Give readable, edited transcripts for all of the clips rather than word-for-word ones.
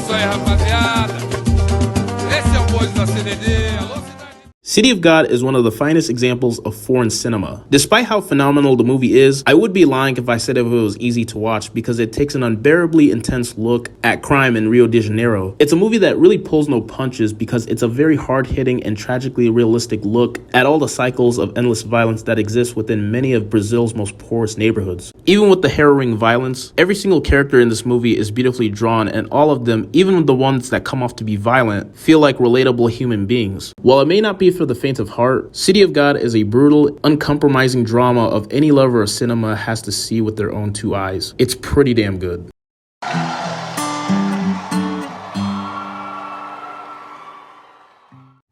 isso aí, rapaziada. Esse é o bonde da CDD. Alô, cidade. City of God is one of the finest examples of foreign cinema. Despite how phenomenal the movie is, I would be lying if I said it was easy to watch because it takes an unbearably intense look at crime in Rio de Janeiro. It's a movie that really pulls no punches because it's a very hard-hitting and tragically realistic look at all the cycles of endless violence that exist within many of Brazil's most poorest neighborhoods. Even with the harrowing violence, every single character in this movie is beautifully drawn, and all of them, even the ones that come off to be violent, feel like relatable human beings. While it may not be for the faint of heart, City of God is a brutal, uncompromising drama of any lover of cinema has to see with their own two eyes. It's pretty damn good.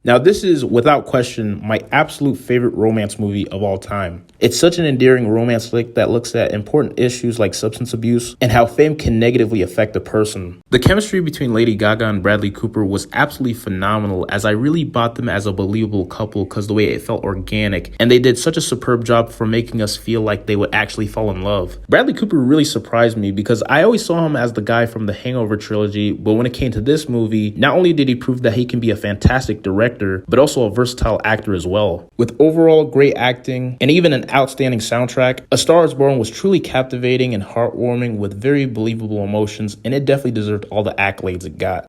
Now, this is, without question, my absolute favorite romance movie of all time. It's such an endearing romance flick that looks at important issues like substance abuse and how fame can negatively affect a person. The chemistry between Lady Gaga and Bradley Cooper was absolutely phenomenal, as I really bought them as a believable couple because the way it felt organic, and they did such a superb job for making us feel like they would actually fall in love. Bradley Cooper really surprised me because I always saw him as the guy from the Hangover trilogy, but when it came to this movie, not only did he prove that he can be a fantastic director, but also a versatile actor as well. With overall great acting and even an outstanding soundtrack, A Star Is Born was truly captivating and heartwarming with very believable emotions, and it definitely deserved all the accolades it got.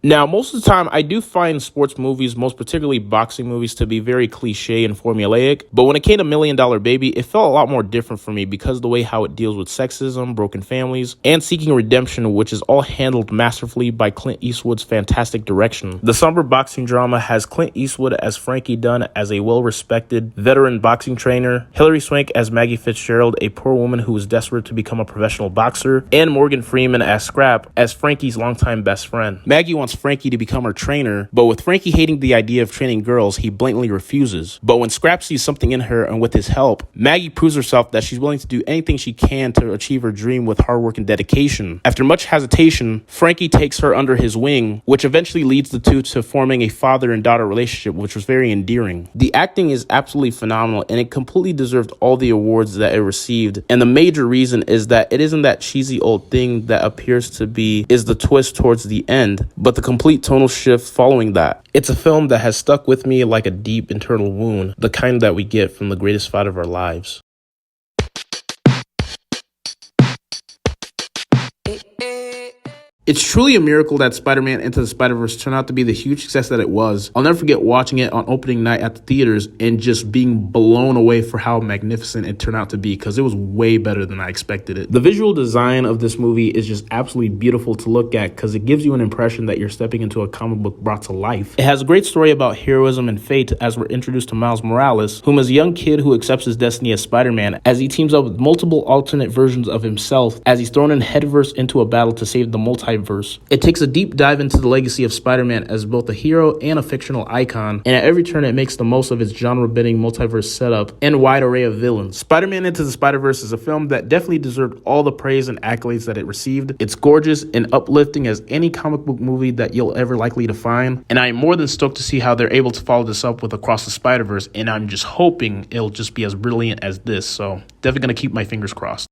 Now, most of the time, I do find sports movies, most particularly boxing movies, to be very cliche and formulaic. But when it came to $1 Million Baby, it felt a lot more different for me because of the way how it deals with sexism, broken families, and seeking redemption, which is all handled masterfully by Clint Eastwood's fantastic direction. The somber boxing drama has Clint Eastwood as Frankie Dunn as a well-respected veteran boxing trainer, Hilary Swank as Maggie Fitzgerald, a poor woman who is desperate to become a professional boxer, and Morgan Freeman as Scrap as Frankie's longtime best friend. Maggie wants Frankie to become her trainer, but with Frankie hating the idea of training girls, he blatantly refuses. But when Scrap sees something in her, and with his help, Maggie proves herself that she's willing to do anything she can to achieve her dream with hard work and dedication. After much hesitation, Frankie takes her under his wing, which eventually leads the two to forming a father and daughter relationship, which was very endearing. The acting is absolutely phenomenal, and it completely deserved all the awards that it received. And the major reason is that it isn't that cheesy old thing that appears to be is the twist towards the end, but the complete tonal shift following that. It's a film that has stuck with me like a deep internal wound, the kind that we get from the greatest fight of our lives. It's truly a miracle that Spider-Man Into the Spider-Verse turned out to be the huge success that it was. I'll never forget watching it on opening night at the theaters and just being blown away for how magnificent it turned out to be, because it was way better than I expected it. The visual design of this movie is just absolutely beautiful to look at because it gives you an impression that you're stepping into a comic book brought to life. It has a great story about heroism and fate as we're introduced to Miles Morales, whom is a young kid who accepts his destiny as Spider-Man as he teams up with multiple alternate versions of himself as he's thrown in headfirst into a battle to save the multiverse. It takes a deep dive into the legacy of Spider-Man as both a hero and a fictional icon, and at every turn it makes the most of its genre-bending multiverse setup and wide array of villains. Spider-Man Into the Spider-Verse is a film that definitely deserved all the praise and accolades that it received. It's gorgeous and uplifting as any comic book movie that you'll ever likely to find, and I am more than stoked to see how they're able to follow this up with Across the Spider-Verse, and I'm just hoping it'll just be as brilliant as this, so definitely gonna keep my fingers crossed.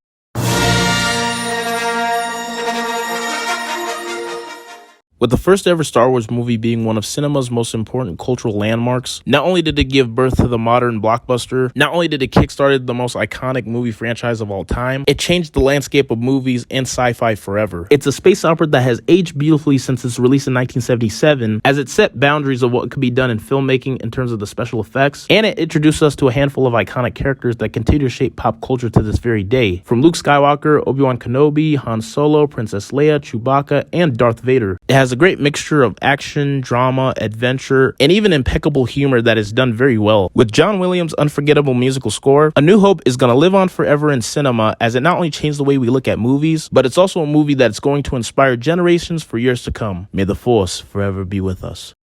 With the first ever Star Wars movie being one of cinema's most important cultural landmarks, not only did it give birth to the modern blockbuster, not only did it kickstart the most iconic movie franchise of all time, it changed the landscape of movies and sci-fi forever. It's a space opera that has aged beautifully since its release in 1977, as it set boundaries of what could be done in filmmaking in terms of the special effects, and it introduced us to a handful of iconic characters that continue to shape pop culture to this very day, from Luke Skywalker, Obi-Wan Kenobi, Han Solo, Princess Leia, Chewbacca, and Darth Vader. It has a great mixture of action, drama, adventure, and even impeccable humor that is done very well. With John Williams' unforgettable musical score, A New Hope is going to live on forever in cinema, as it not only changed the way we look at movies, but it's also a movie that's going to inspire generations for years to come. May the Force forever be with us.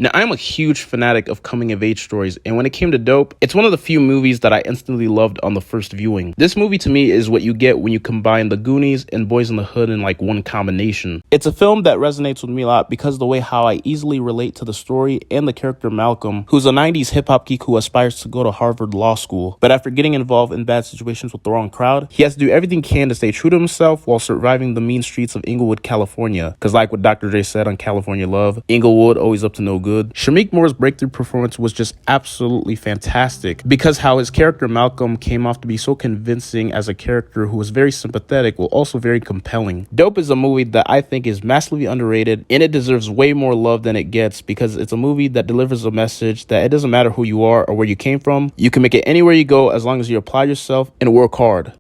Now, I'm a huge fanatic of coming-of-age stories, and when it came to Dope, it's one of the few movies that I instantly loved on the first viewing. This movie to me is what you get when you combine The Goonies and Boys in the Hood in like one combination. It's a film that resonates with me a lot because of the way how I easily relate to the story and the character Malcolm, who's a 90s hip-hop geek who aspires to go to Harvard Law School, but after getting involved in bad situations with the wrong crowd, he has to do everything he can to stay true to himself while surviving the mean streets of Inglewood, California. Because like what Dr. J said on California Love, Inglewood always up to no good. Shameik Moore's breakthrough performance was just absolutely fantastic because how his character Malcolm came off to be so convincing as a character who was very sympathetic while also very compelling. Dope is a movie that I think is massively underrated, and it deserves way more love than it gets because it's a movie that delivers a message that it doesn't matter who you are or where you came from, you can make it anywhere you go as long as you apply yourself and work hard.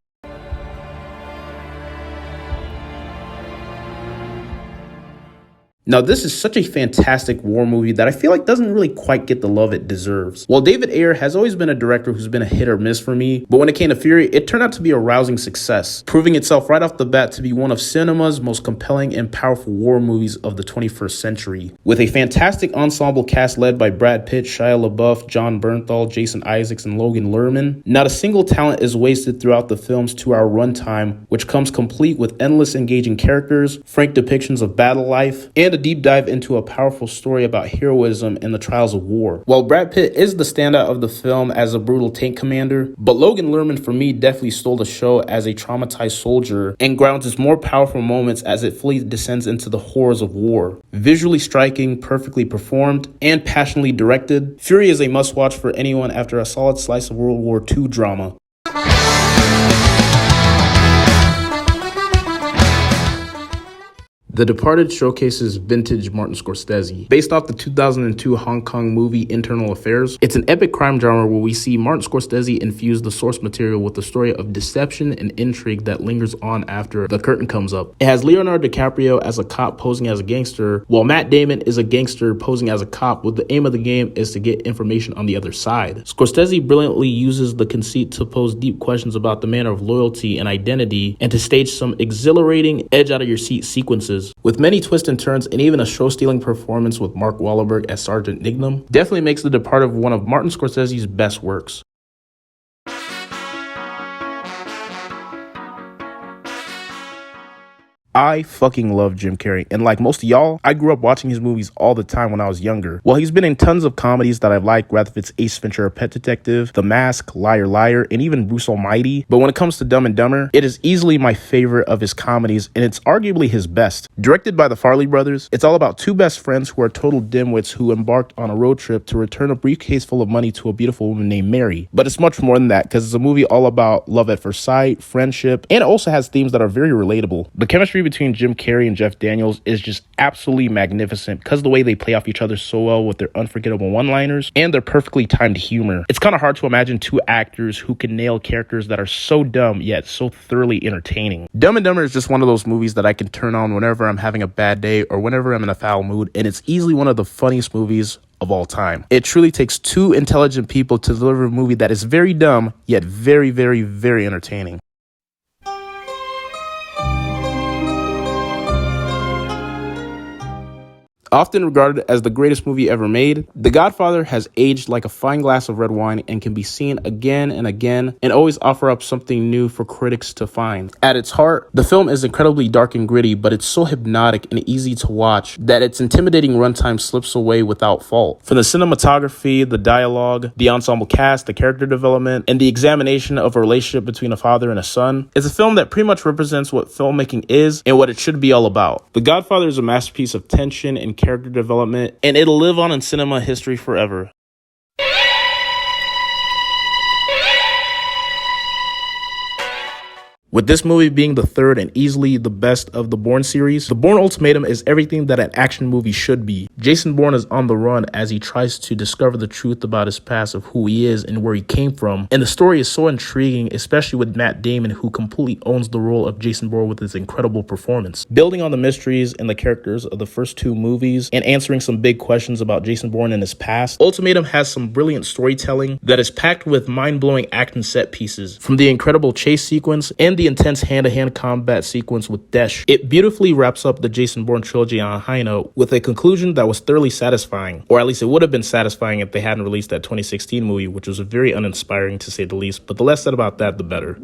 Now, this is such a fantastic war movie that I feel like doesn't really quite get the love it deserves. While David Ayer has always been a director who's been a hit or miss for me, but when it came to Fury, it turned out to be a rousing success, proving itself right off the bat to be one of cinema's most compelling and powerful war movies of the 21st century. With a fantastic ensemble cast led by Brad Pitt, Shia LaBeouf, Jon Bernthal, Jason Isaacs, and Logan Lerman, not a single talent is wasted throughout the film's 2-hour runtime, which comes complete with endless engaging characters, frank depictions of battle life, and a deep dive into a powerful story about heroism and the trials of war. While Brad Pitt is the standout of the film as a brutal tank commander, but Logan Lerman for me definitely stole the show as a traumatized soldier and grounds its more powerful moments as it fully descends into the horrors of war. Visually striking, perfectly performed, and passionately directed, Fury is a must-watch for anyone after a solid slice of World War II drama. The Departed showcases vintage Martin Scorsese. Based off the 2002 Hong Kong movie Internal Affairs, it's an epic crime drama where we see Martin Scorsese infuse the source material with the story of deception and intrigue that lingers on after the curtain comes up. It has Leonardo DiCaprio as a cop posing as a gangster, while Matt Damon is a gangster posing as a cop with the aim of the game is to get information on the other side. Scorsese brilliantly uses the conceit to pose deep questions about the manner of loyalty and identity and to stage some exhilarating edge-out-of-your-seat sequences. With many twists and turns and even a show-stealing performance with Mark Wahlberg as Sergeant Nignum, definitely makes The Departed one of Martin Scorsese's best works. I fucking love Jim Carrey, and like most of y'all, I grew up watching his movies all the time when I was younger. While he's been in tons of comedies that I've liked, whether it's Ace Ventura Pet Detective, The Mask, Liar Liar, and even Bruce Almighty, but when it comes to Dumb and Dumber, it is easily my favorite of his comedies, and it's arguably his best. Directed by the Farley brothers, it's all about two best friends who are total dimwits who embarked on a road trip to return a briefcase full of money to a beautiful woman named Mary. But it's much more than that, because it's a movie all about love at first sight, friendship, and it also has themes that are very relatable. The chemistry between Jim Carrey and Jeff Daniels is just absolutely magnificent because of the way they play off each other so well with their unforgettable one-liners and their perfectly timed humor. It's kind of hard to imagine two actors who can nail characters that are so dumb yet so thoroughly entertaining. Dumb and Dumber is just one of those movies that I can turn on whenever I'm having a bad day or whenever I'm in a foul mood, and it's easily one of the funniest movies of all time. It truly takes two intelligent people to deliver a movie that is very dumb yet very, very, very entertaining. Often regarded as the greatest movie ever made, The Godfather has aged like a fine glass of red wine and can be seen again and again and always offer up something new for critics to find. At its heart, the film is incredibly dark and gritty, but it's so hypnotic and easy to watch that its intimidating runtime slips away without fault. From the cinematography, the dialogue, the ensemble cast, the character development, and the examination of a relationship between a father and a son, it's a film that pretty much represents what filmmaking is and what it should be all about. The Godfather is a masterpiece of tension and character development, and it'll live on in cinema history forever. With this movie being the third and easily the best of the Bourne series, The Bourne Ultimatum is everything that an action movie should be. Jason Bourne is on the run as he tries to discover the truth about his past of who he is and where he came from, and the story is so intriguing, especially with Matt Damon, who completely owns the role of Jason Bourne with his incredible performance. Building on the mysteries and the characters of the first two movies and answering some big questions about Jason Bourne and his past, Ultimatum has some brilliant storytelling that is packed with mind-blowing action set pieces, from the incredible chase sequence and the intense hand-to-hand combat sequence with Desh. It beautifully wraps up the Jason Bourne trilogy on a high note with a conclusion that was thoroughly satisfying, or at least it would have been satisfying if they hadn't released that 2016 movie, which was very uninspiring to say the least, but the less said about that, the better.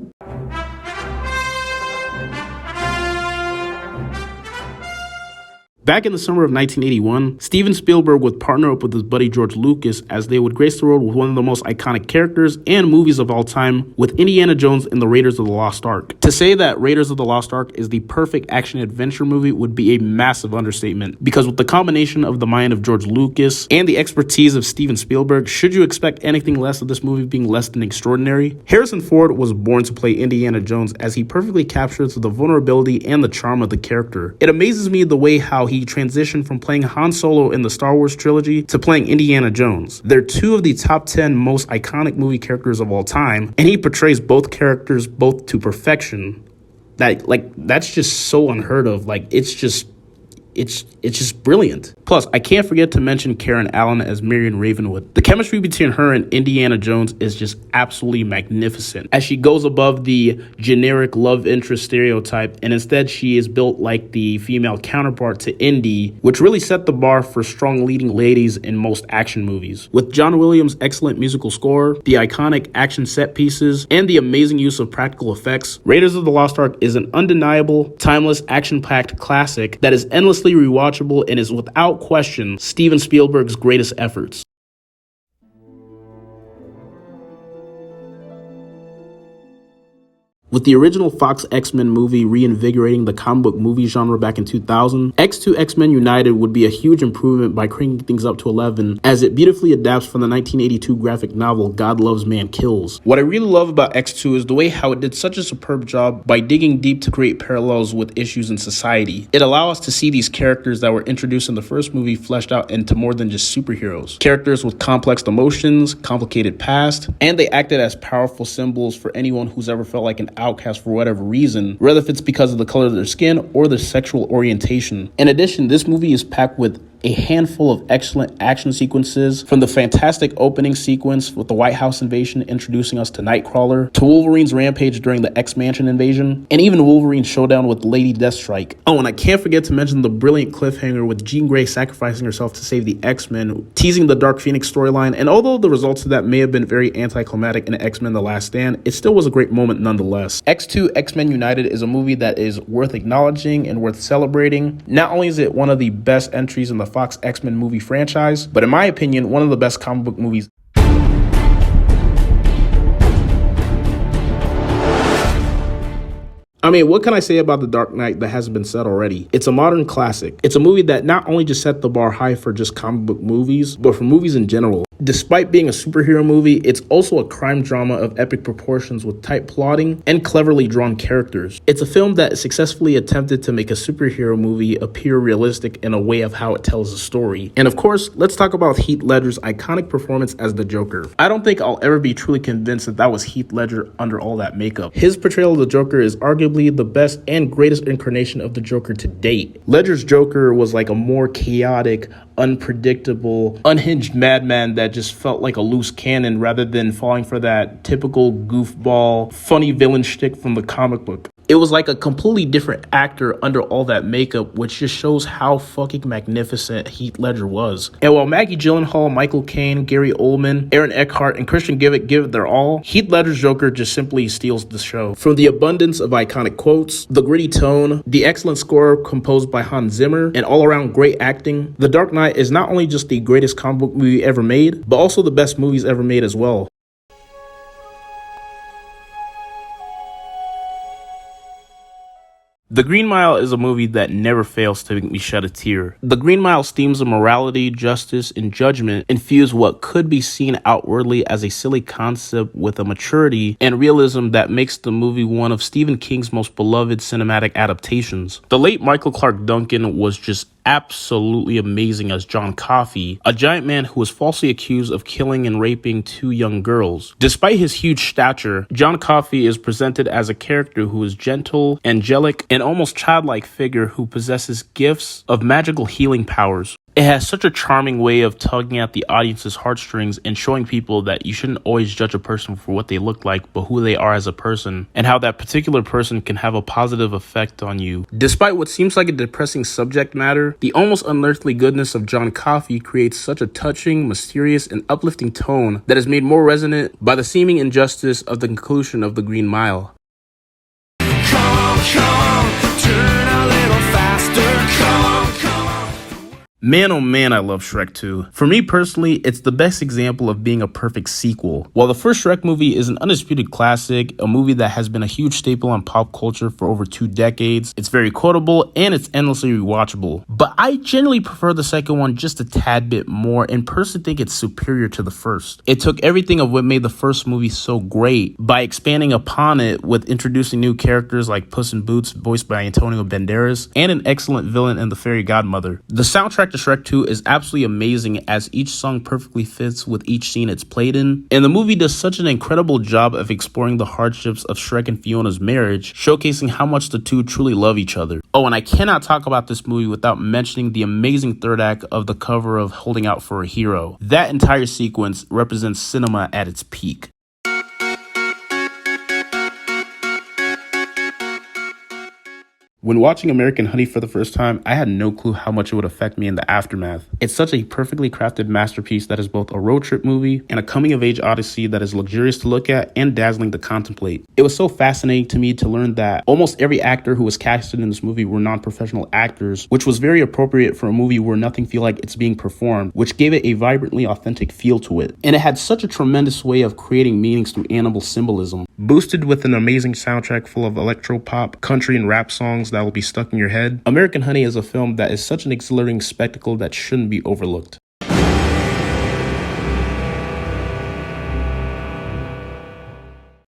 Back in the summer of 1981, Steven Spielberg would partner up with his buddy George Lucas as they would grace the world with one of the most iconic characters and movies of all time with Indiana Jones and the Raiders of the Lost Ark. To say that Raiders of the Lost Ark is the perfect action-adventure movie would be a massive understatement, because with the combination of the mind of George Lucas and the expertise of Steven Spielberg, should you expect anything less of this movie being less than extraordinary? Harrison Ford was born to play Indiana Jones, as he perfectly captures the vulnerability and the charm of the character. It amazes me the way how he transitioned from playing Han Solo in the Star Wars trilogy to playing Indiana Jones. They're two of the top 10 most iconic movie characters of all time, and he portrays both characters both to perfection. That's just so unheard of. It's just brilliant. Plus, I can't forget to mention Karen Allen as Marion Ravenwood. The chemistry between her and Indiana Jones is just absolutely magnificent, as she goes above the generic love interest stereotype, and instead she is built like the female counterpart to Indy, which really set the bar for strong leading ladies in most action movies. With John Williams' excellent musical score, the iconic action set pieces, and the amazing use of practical effects, Raiders of the Lost Ark is an undeniable, timeless, action-packed classic that is endlessly rewatchable and is without question Steven Spielberg's greatest efforts. With the original Fox X-Men movie reinvigorating the comic book movie genre back in 2000, X2 X-Men United would be a huge improvement by cranking things up to 11, as it beautifully adapts from the 1982 graphic novel God Loves, Man Kills. What I really love about X2 is the way how it did such a superb job by digging deep to create parallels with issues in society. It allowed us to see these characters that were introduced in the first movie fleshed out into more than just superheroes. Characters with complex emotions, complicated past, and they acted as powerful symbols for anyone who's ever felt like an outcast for whatever reason, whether if it's because of the color of their skin or their sexual orientation. In addition, this movie is packed with a handful of excellent action sequences, from the fantastic opening sequence with the White House invasion introducing us to Nightcrawler, to Wolverine's rampage during the X-Mansion invasion, and even Wolverine's showdown with Lady Deathstrike. Oh, and I can't forget to mention the brilliant cliffhanger with Jean Grey sacrificing herself to save the X-Men, teasing the Dark Phoenix storyline, and although the results of that may have been very anticlimactic in X-Men The Last Stand, it still was a great moment nonetheless. X2 X-Men United is a movie that is worth acknowledging and worth celebrating. Not only is it one of the best entries in the Fox X-Men movie franchise, but in my opinion, one of the best comic book movies. I mean, what can I say about The Dark Knight that hasn't been said already? It's a modern classic. It's a movie that not only just set the bar high for just comic book movies, but for movies in general. Despite being a superhero movie, it's also a crime drama of epic proportions with tight plotting and cleverly drawn characters. It's a film that successfully attempted to make a superhero movie appear realistic in a way of how it tells a story. And of course, let's talk about Heath Ledger's iconic performance as the Joker. I don't think I'll ever be truly convinced that was Heath Ledger under all that makeup. His portrayal of the Joker is arguably the best and greatest incarnation of the Joker to date. Ledger's Joker was like a more chaotic, unpredictable, unhinged madman that just felt like a loose cannon rather than falling for that typical goofball, funny villain shtick from the comic book. It was like a completely different actor under all that makeup, which just shows how fucking magnificent Heath Ledger was. And while Maggie Gyllenhaal, Michael Caine, Gary Oldman, Aaron Eckhart, and Christian Give it their all, Heath Ledger's Joker just simply steals the show. From the abundance of iconic quotes, the gritty tone, the excellent score composed by Hans Zimmer, and all-around great acting, The Dark Knight is not only just the greatest comic book movie ever made, but also the best movies ever made as well. The Green Mile is a movie that never fails to make me shed a tear. The Green Mile's themes of morality, justice, and judgment infuse what could be seen outwardly as a silly concept with a maturity and realism that makes the movie one of Stephen King's most beloved cinematic adaptations. The late Michael Clark Duncan was just absolutely amazing as John Coffey, a giant man who was falsely accused of killing and raping 2 young girls. Despite his huge stature, John Coffey is presented as a character who is gentle, angelic, and almost childlike figure who possesses gifts of magical healing powers. It has such a charming way of tugging at the audience's heartstrings and showing people that you shouldn't always judge a person for what they look like, but who they are as a person, and how that particular person can have a positive effect on you. Despite what seems like a depressing subject matter, the almost unearthly goodness of John Coffey creates such a touching, mysterious, and uplifting tone that is made more resonant by the seeming injustice of the conclusion of The Green Mile. Turn a little faster, come on. Man, oh man, I love Shrek 2. For me personally, it's the best example of being a perfect sequel. While the first Shrek movie is an undisputed classic, a movie that has been a huge staple on pop culture for over 2 decades, it's very quotable and it's endlessly rewatchable. But I generally prefer the second one just a tad bit more and personally think it's superior to the first. It took everything of what made the first movie so great by expanding upon it with introducing new characters like Puss in Boots, voiced by Antonio Banderas, and an excellent villain in the fairy godmother. The soundtrack to Shrek 2 is absolutely amazing as each song perfectly fits with each scene it's played in, and the movie does such an incredible job of exploring the hardships of Shrek and Fiona's marriage, showcasing how much the two truly love each other. Oh, and I cannot talk about this movie without mentioning the amazing third act of the cover of Holding Out for a Hero. That entire sequence represents cinema at its peak. When watching American Honey for the first time, I had no clue how much it would affect me in the aftermath. It's such a perfectly crafted masterpiece that is both a road trip movie and a coming-of-age odyssey that is luxurious to look at and dazzling to contemplate. It was so fascinating to me to learn that almost every actor who was casted in this movie were non-professional actors, which was very appropriate for a movie where nothing feels like it's being performed, which gave it a vibrantly authentic feel to it. And it had such a tremendous way of creating meanings through animal symbolism. Boosted with an amazing soundtrack full of electro-pop, country, and rap songs that will be stuck in your head, American Honey is a film that is such an exhilarating spectacle that shouldn't be overlooked.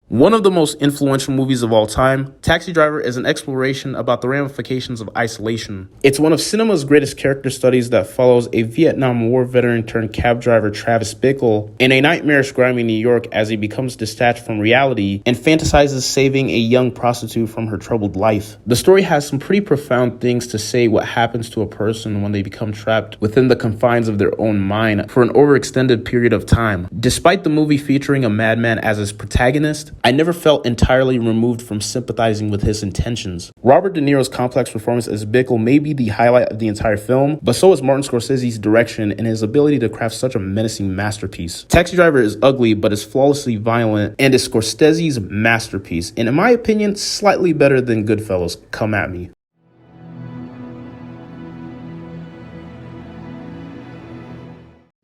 One of the most influential movies of all time, Taxi Driver is an exploration about the ramifications of isolation. It's one of cinema's greatest character studies that follows a Vietnam War veteran turned cab driver Travis Bickle in a nightmarish grimy New York as he becomes detached from reality and fantasizes saving a young prostitute from her troubled life. The story has some pretty profound things to say what happens to a person when they become trapped within the confines of their own mind for an overextended period of time. Despite the movie featuring a madman as its protagonist, I never felt entirely removed from sympathizing with his intentions. Robert De Niro's complex performance as Bickle may be the highlight of the entire film, but so is Martin Scorsese's direction and his ability to craft such a menacing masterpiece. Taxi Driver is ugly, but is flawlessly violent and is Scorsese's masterpiece, and in my opinion, slightly better than Goodfellas. Come at me.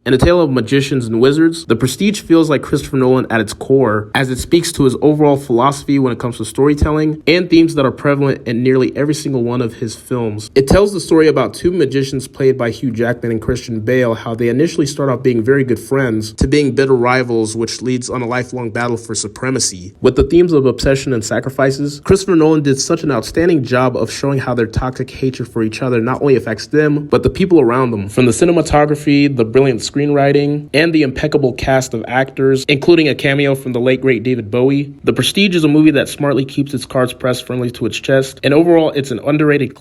In A Tale of Magicians and Wizards, The Prestige feels like Christopher Nolan at its core, as it speaks to his overall philosophy when it comes to storytelling and themes that are prevalent in nearly every single one of his films. It tells the story about two magicians played by Hugh Jackman and Christian Bale, how they initially start off being very good friends to being bitter rivals, which leads on a lifelong battle for supremacy. With the themes of obsession and sacrifices, Christopher Nolan did such an outstanding job of showing how their toxic hatred for each other not only affects them, but the people around them. From the cinematography, the brilliant screenwriting, and the impeccable cast of actors, including a cameo from the late great David Bowie, The Prestige is a movie that smartly keeps its cards pressed firmly to its chest, and overall it's an underrated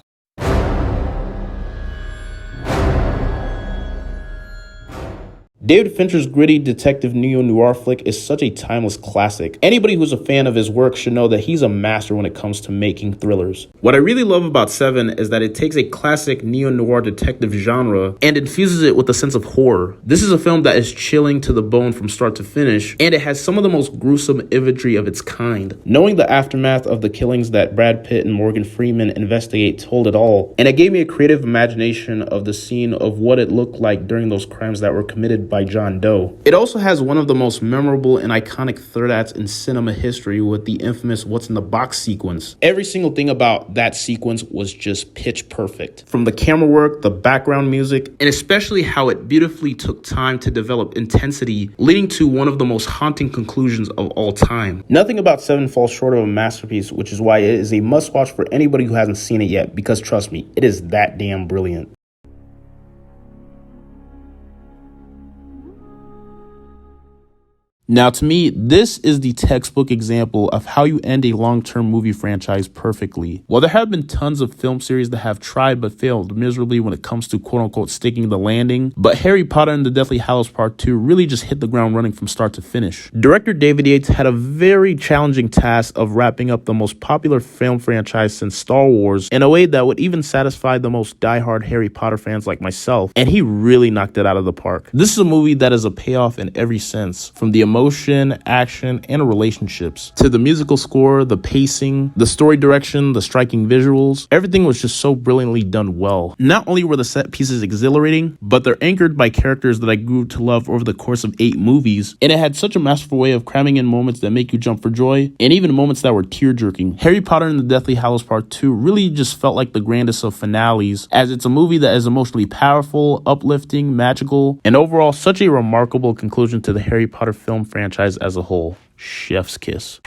David Fincher's gritty detective neo-noir flick is such a timeless classic. Anybody who's a fan of his work should know that he's a master when it comes to making thrillers. What I really love about Seven is that it takes a classic neo-noir detective genre and infuses it with a sense of horror. This is a film that is chilling to the bone from start to finish, and it has some of the most gruesome imagery of its kind. Knowing the aftermath of the killings that Brad Pitt and Morgan Freeman investigate told it all, and it gave me a creative imagination of the scene of what it looked like during those crimes that were committed by John Doe. It also has one of the most memorable and iconic third acts in cinema history with the infamous What's in the Box sequence. Every single thing about that sequence was just pitch perfect. From the camera work, the background music, and especially how it beautifully took time to develop intensity, leading to one of the most haunting conclusions of all time. Nothing about Seven falls short of a masterpiece, which is why it is a must-watch for anybody who hasn't seen it yet, because trust me, it is that damn brilliant. Now, to me, this is the textbook example of how you end a long-term movie franchise perfectly. While there have been tons of film series that have tried but failed miserably when it comes to quote-unquote sticking the landing, but Harry Potter and the Deathly Hallows Part 2 really just hit the ground running from start to finish. Director David Yates had a very challenging task of wrapping up the most popular film franchise since Star Wars in a way that would even satisfy the most diehard Harry Potter fans like myself, and he really knocked it out of the park. This is a movie that is a payoff in every sense, from the emotion, action, and relationships, to the musical score, the pacing, the story direction, the striking visuals. Everything was just so brilliantly done well. Not only were the set pieces exhilarating, but they're anchored by characters that I grew to love over the course of 8 movies, and it had such a masterful way of cramming in moments that make you jump for joy, and even moments that were tear-jerking. Harry Potter and the Deathly Hallows Part 2 really just felt like the grandest of finales, as it's a movie that is emotionally powerful, uplifting, magical, and overall such a remarkable conclusion to the Harry Potter film franchise as a whole. Chef's kiss.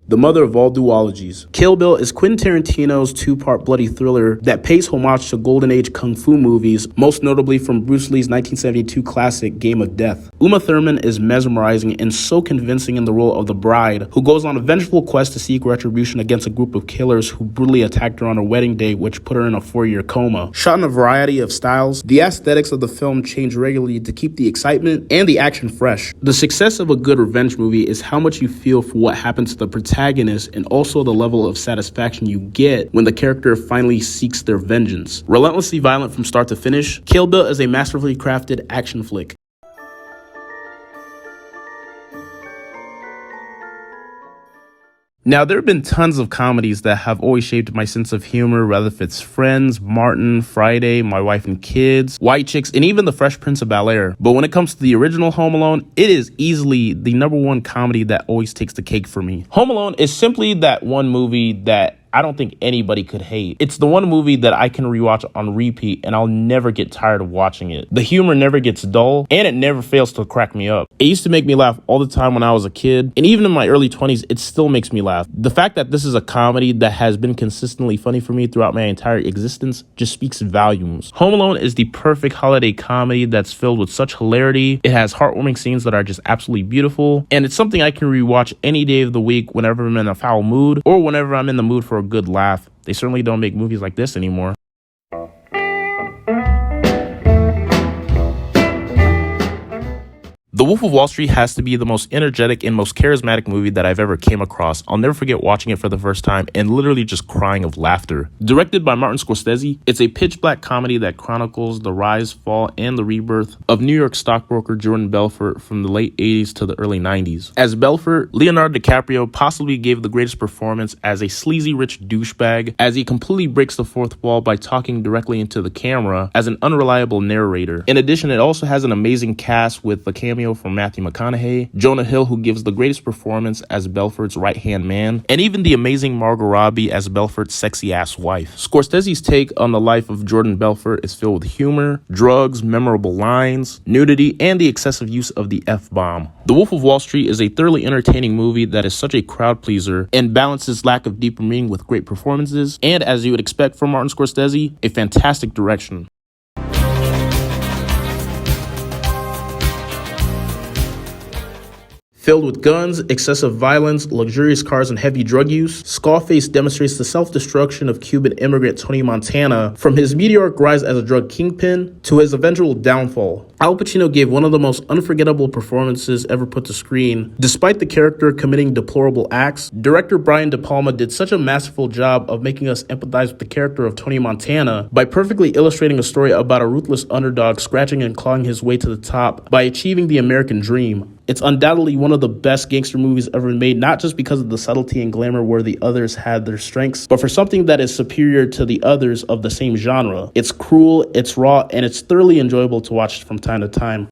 The mother of all duologies. Kill Bill is Quentin Tarantino's 2-part bloody thriller that pays homage to Golden Age kung fu movies, most notably from Bruce Lee's 1972 classic Game of Death. Uma Thurman is mesmerizing and so convincing in the role of the bride, who goes on a vengeful quest to seek retribution against a group of killers who brutally attacked her on her wedding day, which put her in a 4-year coma. Shot in a variety of styles, the aesthetics of the film change regularly to keep the excitement and the action fresh. The success of a good revenge movie is how much you feel for what happened to the protagonist, and also the level of satisfaction you get when the character finally seeks their vengeance. Relentlessly violent from start to finish, Kill Bill is a masterfully crafted action flick. Now, there have been tons of comedies that have always shaped my sense of humor, whether if it's Friends, Martin, Friday, My Wife and Kids, White Chicks, and even The Fresh Prince of Bel-Air. But when it comes to the original Home Alone, it is easily the #1 comedy that always takes the cake for me. Home Alone is simply that one movie that I don't think anybody could hate. It's the one movie that I can rewatch on repeat and I'll never get tired of watching it. The humor never gets dull and it never fails to crack me up. It used to make me laugh all the time when I was a kid, and even in my early 20s, it still makes me laugh. The fact that this is a comedy that has been consistently funny for me throughout my entire existence just speaks volumes. Home Alone is the perfect holiday comedy that's filled with such hilarity. It has heartwarming scenes that are just absolutely beautiful, and it's something I can rewatch any day of the week whenever I'm in a foul mood or whenever I'm in the mood for a good laugh. They certainly don't make movies like this anymore. The Wolf of Wall Street has to be the most energetic and most charismatic movie that I've ever came across. I'll never forget watching it for the first time and literally just crying of laughter. Directed by Martin Scorsese, it's a pitch black comedy that chronicles the rise, fall, and the rebirth of New York stockbroker Jordan Belfort from the late 80s to the early 90s. As Belfort, Leonardo DiCaprio possibly gave the greatest performance as a sleazy rich douchebag, as he completely breaks the fourth wall by talking directly into the camera as an unreliable narrator. In addition, it also has an amazing cast with the cameo from Matthew McConaughey, Jonah Hill, who gives the greatest performance as Belfort's right-hand man, and even the amazing Margot Robbie as Belfort's sexy-ass wife. Scorsese's take on the life of Jordan Belfort is filled with humor, drugs, memorable lines, nudity, and the excessive use of the F-bomb. The Wolf of Wall Street is a thoroughly entertaining movie that is such a crowd pleaser and balances lack of deeper meaning with great performances, and as you would expect from Martin Scorsese, a fantastic direction. Filled with guns, excessive violence, luxurious cars, and heavy drug use, Scarface demonstrates the self-destruction of Cuban immigrant Tony Montana, from his meteoric rise as a drug kingpin to his eventual downfall. Al Pacino gave one of the most unforgettable performances ever put to screen. Despite the character committing deplorable acts, director Brian De Palma did such a masterful job of making us empathize with the character of Tony Montana by perfectly illustrating a story about a ruthless underdog scratching and clawing his way to the top by achieving the American dream. It's undoubtedly one of the best gangster movies ever made, not just because of the subtlety and glamour where the others had their strengths, but for something that is superior to the others of the same genre. It's cruel, it's raw, and it's thoroughly enjoyable to watch from time to time.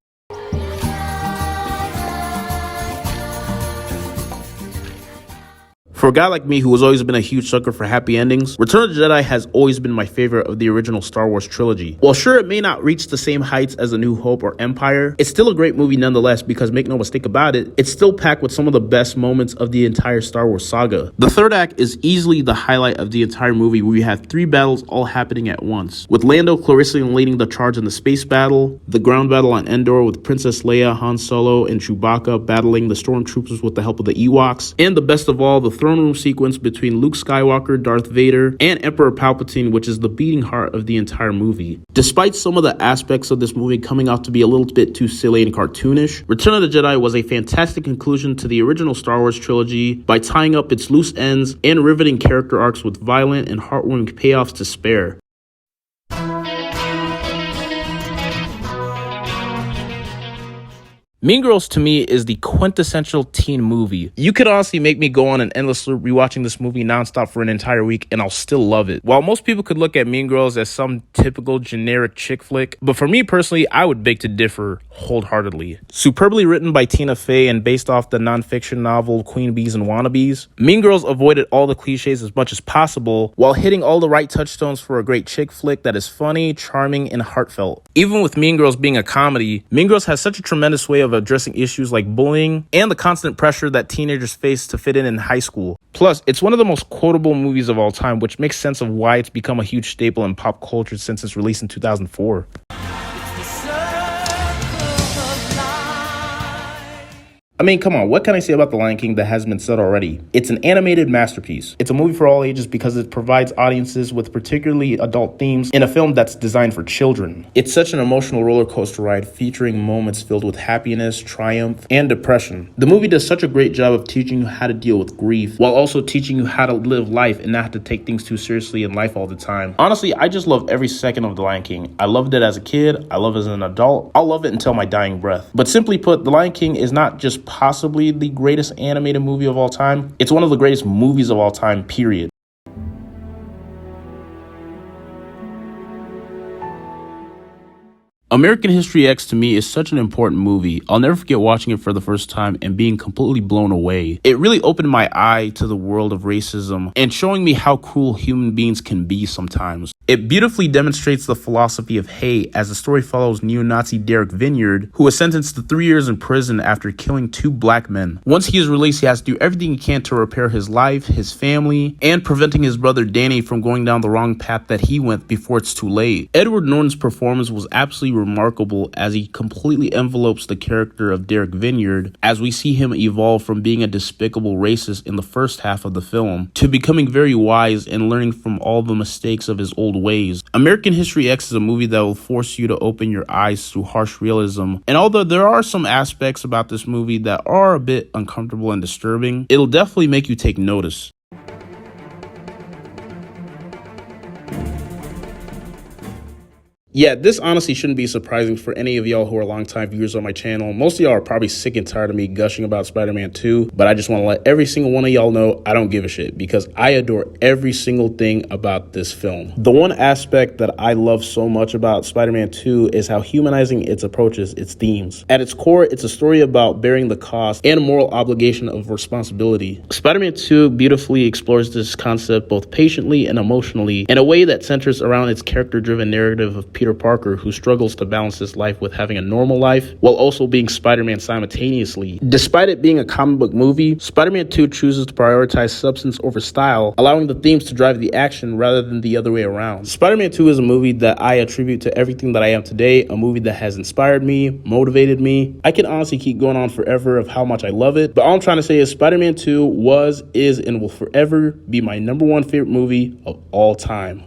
For a guy like me who has always been a huge sucker for happy endings, Return of the Jedi has always been my favorite of the original Star Wars trilogy. While sure it may not reach the same heights as A New Hope or Empire, it's still a great movie nonetheless because make no mistake about it, it's still packed with some of the best moments of the entire Star Wars saga. The third act is easily the highlight of the entire movie, where you have 3 battles all happening at once, with Lando clariously leading the charge in the space battle, the ground battle on Endor with Princess Leia, Han Solo, and Chewbacca battling the stormtroopers with the help of the Ewoks, and the best of all, the throne room sequence between Luke Skywalker, Darth Vader, and Emperor Palpatine, which is the beating heart of the entire movie. Despite some of the aspects of this movie coming out to be a little bit too silly and cartoonish, Return of the Jedi was a fantastic conclusion to the original Star Wars trilogy by tying up its loose ends and riveting character arcs with violent and heartwarming payoffs to spare. Mean Girls to me is the quintessential teen movie. You could honestly make me go on an endless loop rewatching this movie nonstop for an entire week and I'll still love it. While most people could look at Mean Girls as some typical generic chick flick, but for me personally, I would beg to differ wholeheartedly. Superbly written by Tina Fey and based off the nonfiction novel Queen Bees and Wannabes, Mean Girls avoided all the cliches as much as possible while hitting all the right touchstones for a great chick flick that is funny, charming, and heartfelt. Even with Mean Girls being a comedy, Mean Girls has such a tremendous way of addressing issues like bullying and the constant pressure that teenagers face to fit in high school. Plus, it's one of the most quotable movies of all time, which makes sense of why it's become a huge staple in pop culture since its release in 2004. I mean, come on, what can I say about The Lion King that hasn't been said already? It's an animated masterpiece. It's a movie for all ages because it provides audiences with particularly adult themes in a film that's designed for children. It's such an emotional roller coaster ride featuring moments filled with happiness, triumph, and depression. The movie does such a great job of teaching you how to deal with grief while also teaching you how to live life and not have to take things too seriously in life all the time. Honestly, I just love every second of The Lion King. I loved it as a kid. I love it as an adult. I'll love it until my dying breath. But simply put, The Lion King is not just possibly the greatest animated movie of all time. It's one of the greatest movies of all time, period. American History X to me is such an important movie. I'll never forget watching it for the first time and being completely blown away. It really opened my eye to the world of racism and showing me how cruel human beings can be sometimes. It beautifully demonstrates the philosophy of hate as the story follows neo-Nazi Derek Vineyard, who was sentenced to 3 years in prison after killing 2 black men. Once he is released, he has to do everything he can to repair his life, his family, and preventing his brother Danny from going down the wrong path that he went before it's too late. Edward Norton's performance was absolutely remarkable as he completely envelopes the character of Derek Vineyard as we see him evolve from being a despicable racist in the first half of the film to becoming very wise and learning from all the mistakes of his old ways. American History X is a movie that will force you to open your eyes to harsh realism, and although there are some aspects about this movie that are a bit uncomfortable and disturbing, it'll definitely make you take notice. Yeah, this honestly shouldn't be surprising for any of y'all who are longtime viewers on my channel. Most of y'all are probably sick and tired of me gushing about Spider-Man 2, but I just want to let every single one of y'all know I don't give a shit because I adore every single thing about this film. The one aspect that I love so much about Spider-Man 2 is how humanizing its approaches its themes. At its core, it's a story about bearing the cost and moral obligation of responsibility. Spider-Man 2 beautifully explores this concept both patiently and emotionally in a way that centers around its character-driven narrative of Peter Parker, who struggles to balance his life with having a normal life while also being Spider-Man simultaneously. Despite it being a comic book movie, Spider-Man 2 chooses to prioritize substance over style, allowing the themes to drive the action rather than the other way around. Spider-Man 2 is a movie that I attribute to everything that I am today, a movie that has inspired me, motivated me. I can honestly keep going on forever of how much I love it, but all I'm trying to say is Spider-Man 2 was, is, and will forever be my #1 favorite movie of all time.